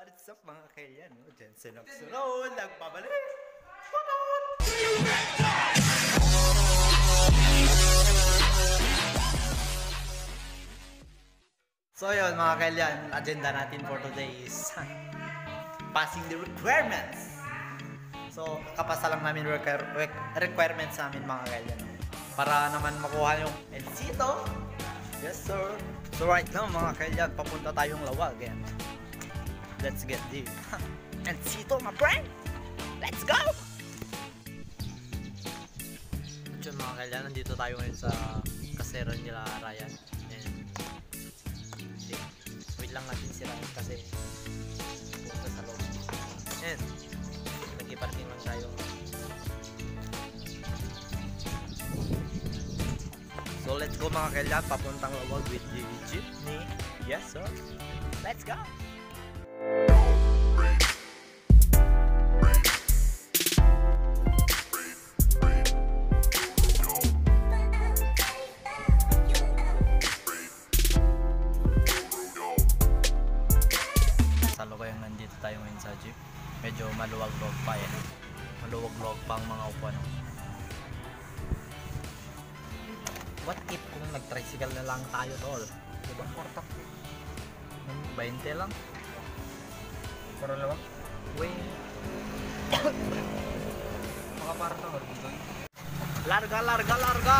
What's up mga kailan? No? Jensen of Sunod, nagbabalik! So yun mga kailan, agenda natin for today is passing the requirements. So kapasa lang namin requirements namin mga kailan, no? Para naman makuha yung Encito. Yes sir. So right now mga kailan, papunta tayong Lawag. Again. Let's get deep. Encito my friend! Let's go! Yun mga kailan, nandito tayo ngayon sa kasero nila Ryan. Wait lang natin si Ryan kasi punta sa loob. And nag-parking lang tayo. So let's go mga kailan, papuntang Lawag with the jeepney. Yes sir. Let's go! Salukuyang nandito tayo ngayon sa jeep. Medyo maluwag-luwag pa eh. Maluwag-luwag pa ang mga upuan. What if kung nag-tricycle na lang tayo tol? Diba? 20 lang. Para lawak? Wait. Makaparang ka dito. Larga, larga, larga!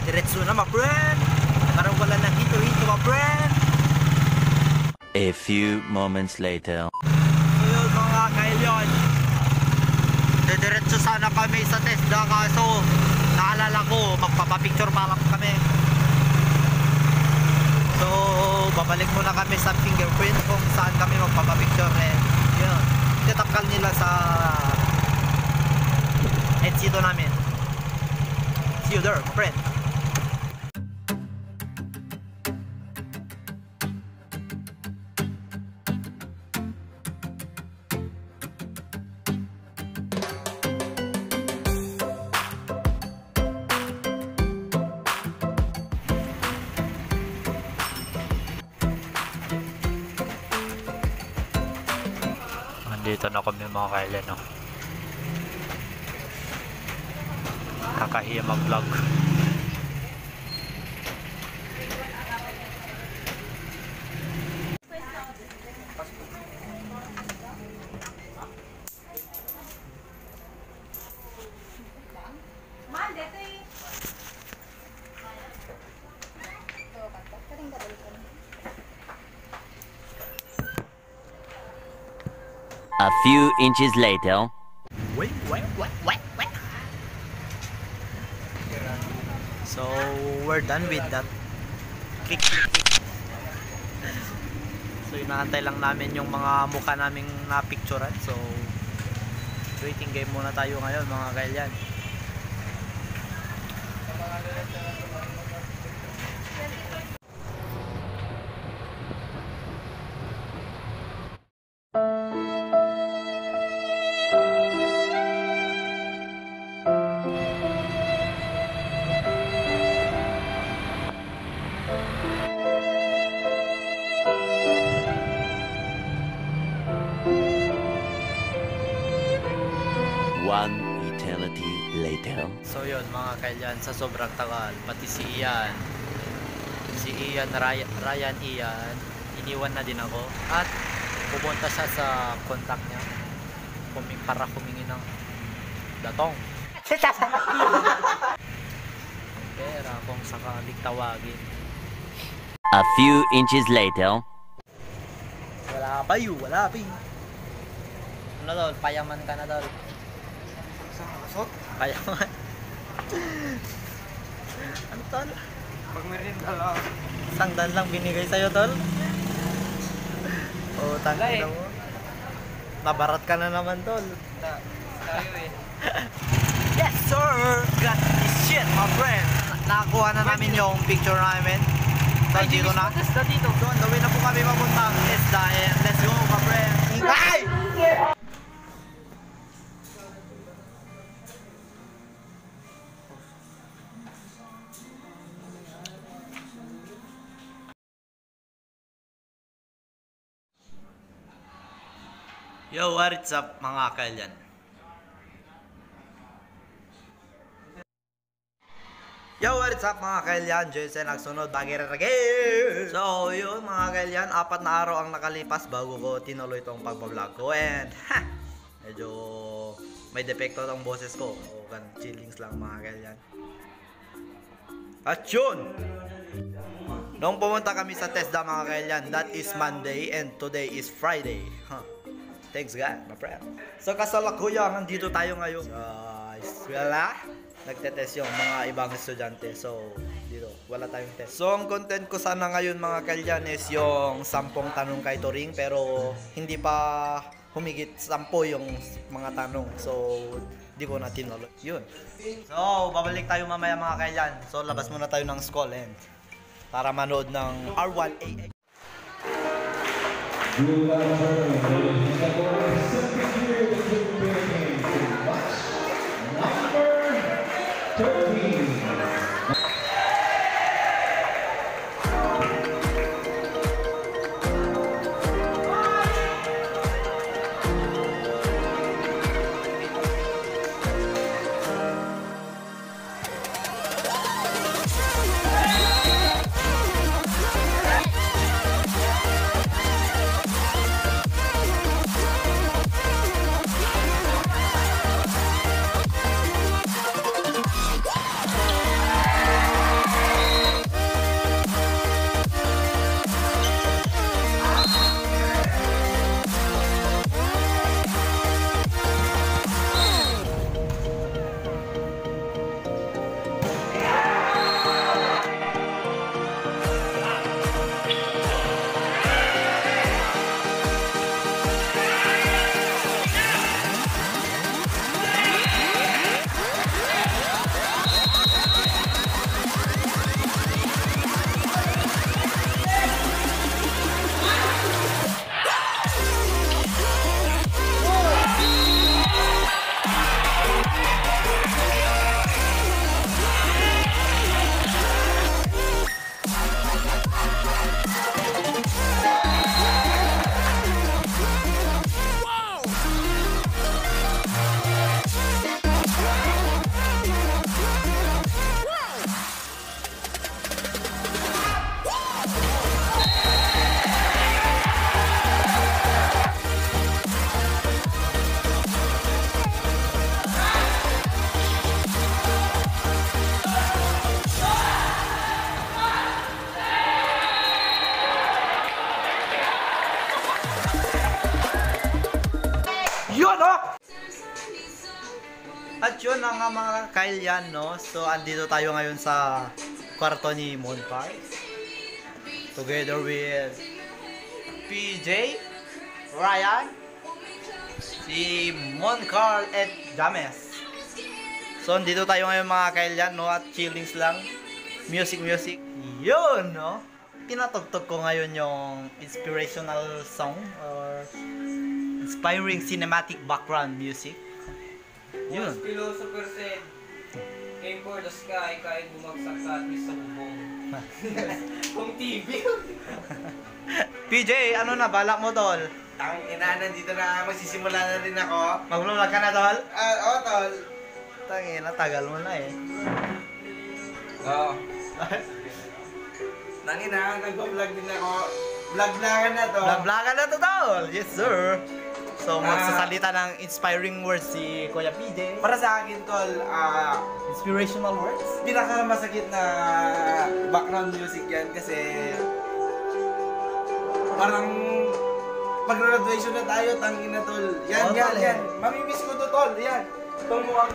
Diretso na, my friend. Parang wala nang hito-hito, my friend. A few moments later. So yun mga kailyon, diretso sana kami sa TESDA kaso naalala ko magpapapicture pa lang kami. So babalik muna kami sa fingerprint kung saan kami magpapapicture. Yun, titapkal nila sa Encito namin. See you there, my friend. Dito na kami mga kailan, no? Kakahiya mag-vlog. A few inches later. Wait. So we're done with that. Click. So inaantay lang namin yung mga mukha naming napicturean. So waiting game muna tayo ngayon mga kailan. One eternity later. So yun mga kailyan, sa sobrang tagal, pati si Ian, Ryan Ian, iniwan na din ako at pupunta siya sa contact niya para humingi ng datong. Pera kung sakaling tawagin. A few inches later. Wala pa yun, wala pa yun. Ano tol, payaman ka na tol. Saan Payaman. Ano tol? Pag merinda lang. Sangdan lang binigay sa'yo tol. Oh, tangin na mo. Nabarat ka na naman tol. Tayo eh. Yes sir! Got this shit my friend. Nakakuha na namin yung picture namin. So dito na. Dito. So on the way na po kami papuntang Tesla and let's go my friend. Ay! Yo, what's up mga kailyan? Yo, what's up mga kailyan? Jason nagsunod bagirarage. So, yun mga kailyan, 4 na araw ang nakalipas bago ko tinuloy tong pagbablog ko and medyo may depekto tong boses ko. O, chillings lang mga kailyan. At yun! Nung pumunta kami sa TESDA mga kailyan, that is Monday and today is Friday. Thanks God, my friend. So kasalukuyan, nandito tayo ngayon sa eskwela. Nagtetest yung mga ibang estudyante. So, dito, wala tayong test. So, ang content ko sana ngayon mga kalyan is yung 10 tanong kay Turing. Pero, hindi pa humigit 10 yung mga tanong. So, di ko na tinuloy. Yun. So, babalik tayo mamaya mga kalyan. So, labas muna tayo ng school and para manood ng R1AA. Yun, oh! At yun na nga mga kailyan, no? So, andito tayo ngayon sa kwarto ni Moncar. Together with PJ, Ryan, si Moncar at James. So, andito tayo ngayon mga kailyan, no? At chillings lang. Music. Yun, no? Pinatugtog ko ngayon yung inspirational song or inspiring cinematic background music. Yun. Once philosopher said, aim for the sky, kahit bumagsak ka at least sa bubong. Kung TV. PJ, ano na balak mo tol? Ang ina, nandito na magsisimula na rin ako. Mag-vlog ka na, tol? Oo, tol. Tangina, tagal mo na eh. Oo. Nangina, nagpa-vlog din ako. Vlog-vlogan na to. Vlog ka na to, tol! Yes, sir! So, magsasalita ng inspiring words si Kuya PJ. Para sa akin, tol, Inspirational words? pinakamasakit na background music yan kasi parang pag-graduation na tayo, tangin na tol. Yan, Oo, yan, tol, eh. yan. Mamimiss ko to, tol. Yan. Itong muwang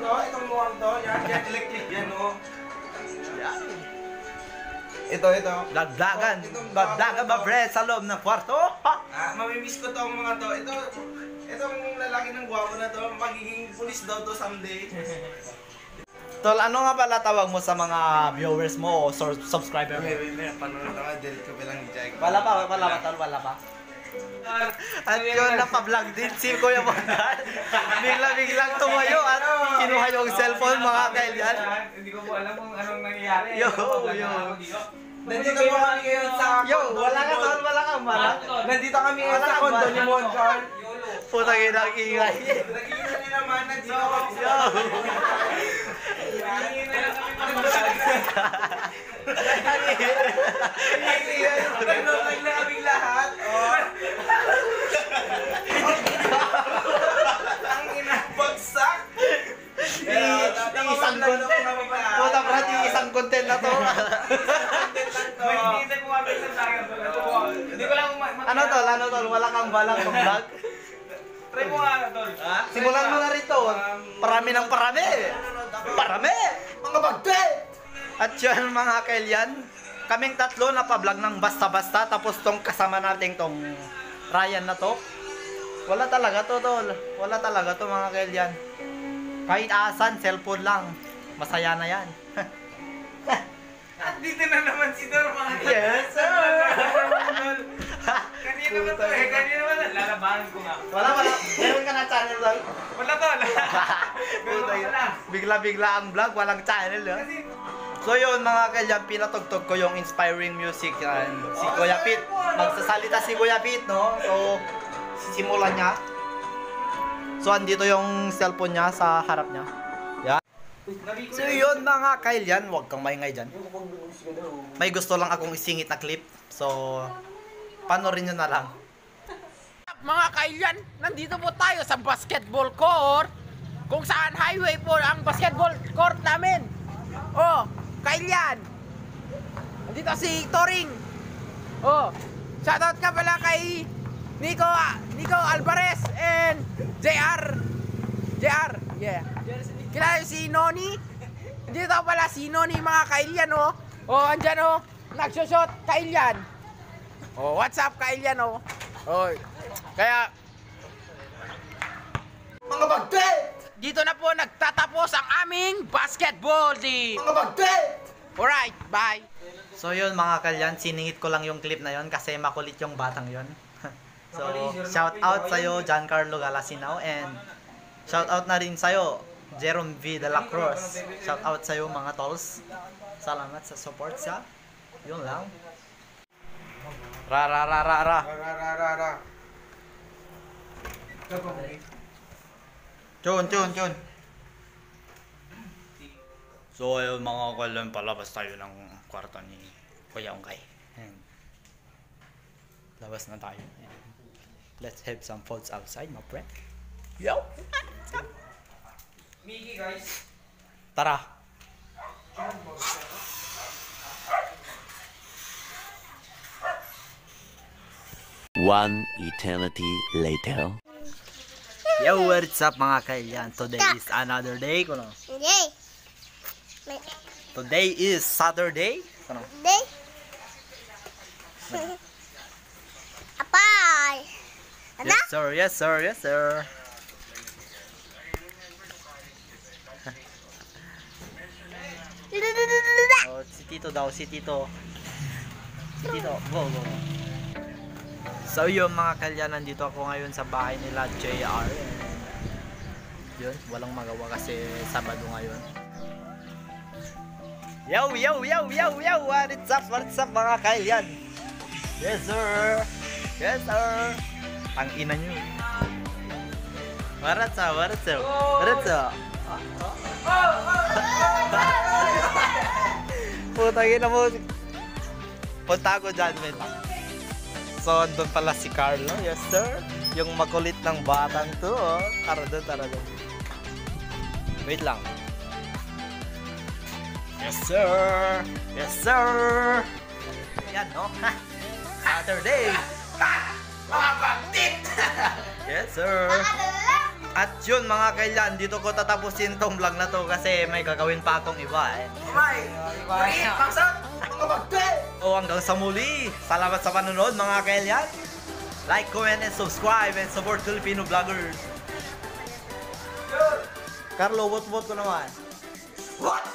to, yan, yan, electric, yan, oh. Yan. Ito. Vlog-vlogan! Vlog-vlogan ba, Fred, sa loob ng kwarto? Ha? Mamimiss ko tong mga to. Itong lalaki ng gwapo na to, magiging pulis daw to someday. Tol, ano nga pala tawag mo sa mga viewers mo o subscriber mo? May panonood ako, delete ko bilang jag. Wala pa, tol, wala pa. At yun, napa-vlog din si Kuya Mondan. Biglang tumayo at kinuha yung cellphone, mga kailan. Hindi ko po alam kung anong nangyayari. Yo. Nandito po kami ngayon sa Yo, wala ka, tol, wala kang malang. Nandito kami ngayon sa condo ni Moncar. Putang ina, ang ingay. Nakikita niyo naman, nandito kami sa Yo. Nag-vlog na kaming lahat. Oh. Ang ina, bagsak. Isang content. Puta, Brad, yung isang content na to. Hindi ko mabisa sa akin. Hindi ko lang Ano tol, wala kang balang ng vlog? Try mo nga, tol. Simulan mo na rito. Parami ng parami. Parami! Mga bagte! At yun mga kailyan, kaming tatlo napa-vlog ng basta-basta tapos tong kasama nating tong Ryan na to. Wala talaga to, tol. Wala talaga to mga kailyan. Kahit asan, cellphone lang. Masaya na yan. At dito na naman si Dor, mga Yes, sir! Kanina ba to eh? Kanina ba? Lalabanan ko nga. Wala. Meron ka na channel, tol. Wala tol. Puta yun. Bigla-bigla ang vlog, walang channel. So yun mga kailyan, pinatugtog ko yung inspiring music yan. Si Kuya Pete. Magsasalita si Kuya Pete, no? So, simulan niya. So, andito yung cellphone niya sa harap niya. Yan. So yun mga kailyan, huwag kang maingay dyan. May gusto lang akong isingit na clip. So, panorin nyo na lang. Mga kailan, nandito po tayo sa basketball court kung saan highway po ang basketball court namin. Oh, kailan? Nandito si Toring. Oh, shoutout ka pala kay Nico Alvarez and JR, yeah. Kilala si Noni? Dito pala si Noni mga kailan, oh. Oh, andyan, oh. Nagsushot, kailan. Oh, what's up, kailan, oh. Oh, kaya Mga bagte! dito na po nagtatapos ang aming basketball team. Mga bagte! Alright, bye. So yun mga kalyan, siningit ko lang yung clip na yun kasi makulit yung batang yun. So, shout out sa'yo, Giancarlo Galasinaw, and shout out na rin sa'yo, Jerome V. De La Cruz. Shout out sa'yo mga tolls. Salamat sa support sa. Yun lang. Ra. Chun. So ayun mga kalyan, palabas tayo ng kwarto ni Kuya Ongkay. And labas na tayo. And let's have some photos outside, my friend. Yo! Mickey guys. Tara! One eternity later. Yo, what's up mga kailan? Today is another day. Kuno. Yay! Today is Saturday. Kuno. Day! Apay! Ano? Yes sir. Oh, si Tito daw, si Tito. Go. So yun mga kalyan, nandito ako ngayon sa bahay nila JR. Yun, walang magawa kasi Sabado ngayon. Yo! What's up mga kalyan? Yes sir. Ang ina nyo. Waratsa, waratsa. Waratsa. Putang ina mo. Punta ako dyan, men. So, doon pala si Carlo. Yes, sir. Yung makulit ng batang to, oh. Tara doon, tara doon. Wait lang. Yes, sir. Yes, sir. Yan, no? Saturday. Mga bandit! Yes, sir. At yun, mga kailan, dito ko tatapusin tong vlog na to kasi may gagawin pa akong iba, eh. O hanggang sa muli. Salamat sa panonood, mga kailan. Like, comment, and subscribe, and support Filipino vloggers. Carlo, what ko naman? What?